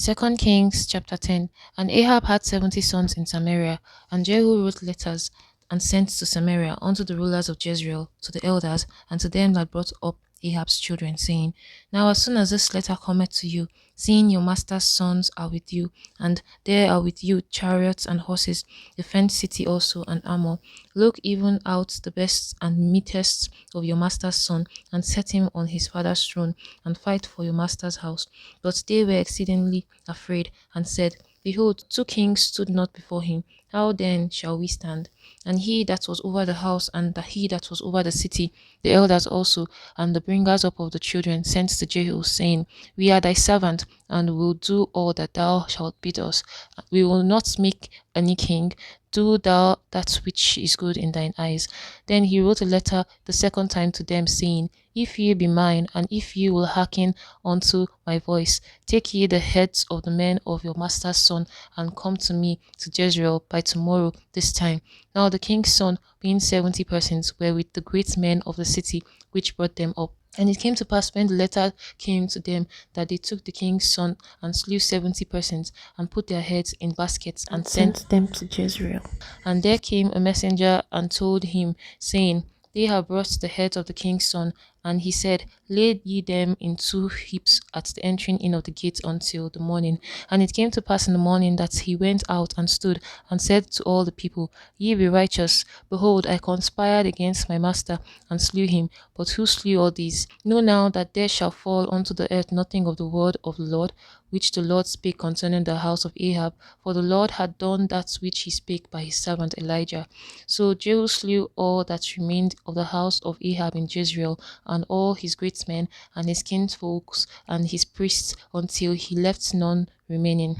2 Kings chapter 10. And Ahab had 70 sons in Samaria, and Jehu wrote letters and sent to Samaria unto the rulers of Jezreel, to the elders, and to them that brought up Ahab's children, saying, Now as soon as this letter cometh to you, seeing your master's sons are with you, and there are with you chariots and horses, the fenced city also, and armor, look even out the best and meetest of your master's son, and set him on his father's throne, and fight for your master's house. But they were exceedingly afraid, and said, Behold, 2 kings stood not before him. How then shall we stand? And he that was over the house, and he that was over the city, the elders also, and the bringers up of the children, sent to Jehu, saying, We are thy servant, and will do all that thou shalt bid us. We will not make any king. Do thou that which is good in thine eyes. Then he wrote a letter the second time to them, saying, If ye be mine, and if ye will hearken unto my voice, take ye the heads of the men of your master's son, and come to me to Jezreel by tomorrow this time. Now the king's son, being 70 persons, were with the great men of the city, which brought them up. And it came to pass, when the letter came to them, that they took the king's son and slew 70 persons, and put their heads in baskets, and sent them to Jezreel. And there came a messenger and told him, saying, They have brought the heads of the king's son. And he said, Lay ye them in 2 heaps at the entering in of the gate until the morning. And it came to pass in the morning that he went out and stood, and said to all the people, Ye be righteous. Behold, I conspired against my master, and slew him. But who slew all these? Know now that there shall fall unto the earth nothing of the word of the Lord, which the Lord spake concerning the house of Ahab, for the Lord had done that which he spake by his servant Elijah. So Jehu slew all that remained of the house of Ahab in Jezreel, and all his great men, and his kinsfolks, and his priests, until he left none remaining.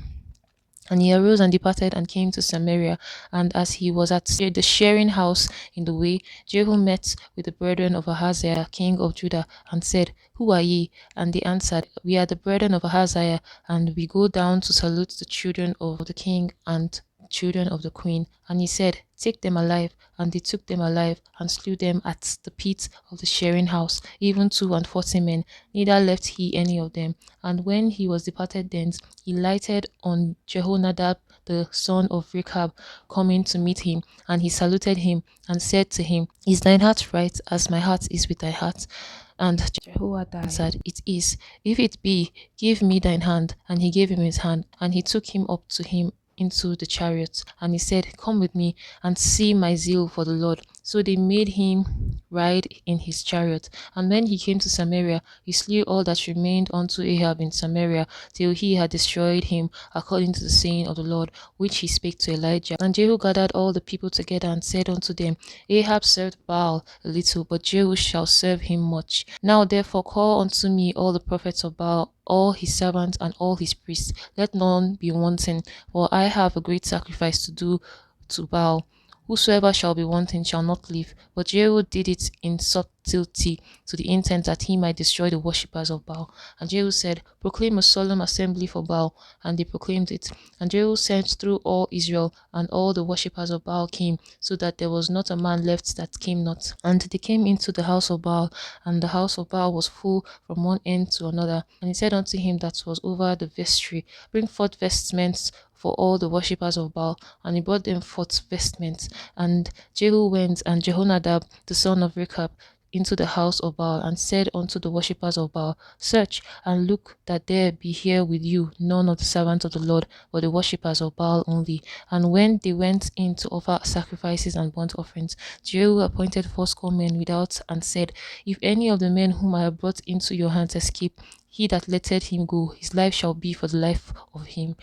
And he arose and departed, and came to Samaria. And as he was at the shearing house in the way, Jehu met with the brethren of Ahaziah, king of Judah, and said, Who are ye? And they answered, We are the brethren of Ahaziah, and we go down to salute the children of the king and children of the queen. And he said, Take them alive. And they took them alive, and slew them at the pit of the shearing house, even 42 men, neither left he any of them. And when he was departed thence, he lighted on Jehonadab the son of Rechab, coming to meet him, and he saluted him, and said to him, Is thine heart right, as my heart is with thy heart? And Jehoiada answered, It is. If it be, give me thine hand. And he gave him his hand, and he took him up to him into the chariot, and he said, Come with me, and see my zeal for the Lord. So they made him ride in his chariot. And when he came to Samaria, he slew all that remained unto Ahab in Samaria, till he had destroyed him, according to the saying of the Lord, which he spake to Elijah. And Jehu gathered all the people together, and said unto them, Ahab served Baal a little, but Jehu shall serve him much. Now therefore call unto me all the prophets of Baal, all his servants, and all his priests. Let none be wanting, for I have a great sacrifice to do to Baal. Whosoever shall be wanting shall not live. But Jehu did it in subtlety, to the intent that he might destroy the worshippers of Baal. And Jehu said, Proclaim a solemn assembly for Baal. And they proclaimed it. And Jehu sent through all Israel, and all the worshippers of Baal came, so that there was not a man left that came not. And they came into the house of Baal, and the house of Baal was full from one end to another. And he said unto him that was over the vestry, Bring forth vestments for all the worshippers of Baal. And he brought them forth vestments. And Jehu went, and Jehonadab the son of Rechab, into the house of Baal, and said unto the worshippers of Baal, Search and look that there be here with you none of the servants of the Lord, but the worshippers of Baal only. And when they went in to offer sacrifices and burnt offerings, Jehu appointed 80 men without, and said, If any of the men whom I have brought into your hands escape, he that letteth him go, his life shall be for the life of him.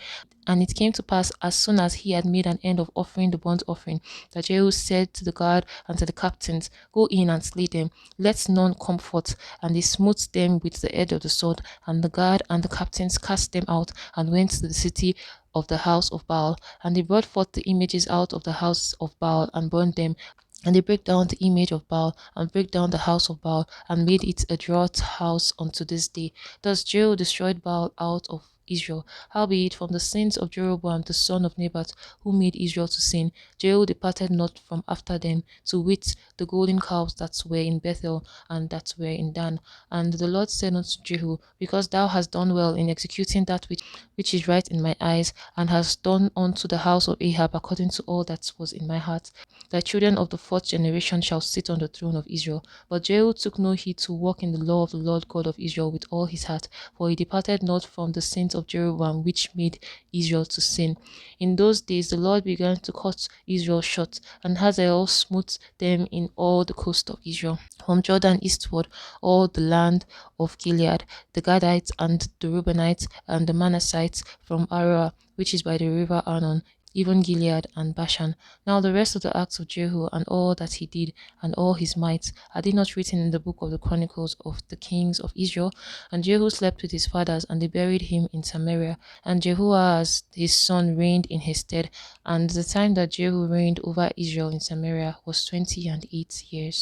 And it came to pass, as soon as he had made an end of offering the burnt offering, that Jehu said to the guard and to the captains, Go in and slay them, let none come forth. And they smote them with the edge of the sword. And the guard and the captains cast them out, and went to the city of the house of Baal. And they brought forth the images out of the house of Baal, and burned them. And they break down the image of Baal, and break down the house of Baal, and made it a draught house unto this day. Thus Jehu destroyed Baal out of Israel. Howbeit from the sins of Jeroboam the son of Nebat, who made Israel to sin, Jehu departed not from after them, to wit, the golden calves that were in Bethel, and that were in Dan. And the Lord said unto Jehu, Because thou hast done well in executing that which which is right in my eyes, and has done unto the house of Ahab according to all that was in my heart. The children of the fourth generation shall sit on the throne of Israel. But Jehu took no heed to walk in the law of the Lord God of Israel with all his heart, for he departed not from the sins of Jeroboam, which made Israel to sin. In those days the Lord began to cut Israel short, and Hazael smote them in all the coast of Israel, from Jordan eastward, all the land of Gilead, the Gadites and the Reubenites and the Manassites from Arah, which is by the river Arnon, even Gilead and Bashan. Now the rest of the acts of Jehu, and all that he did, and all his might, are they not written in the book of the Chronicles of the kings of Israel? And Jehu slept with his fathers, and they buried him in Samaria. And Jehoahaz his son reigned in his stead. And the time that Jehu reigned over Israel in Samaria was 28 years.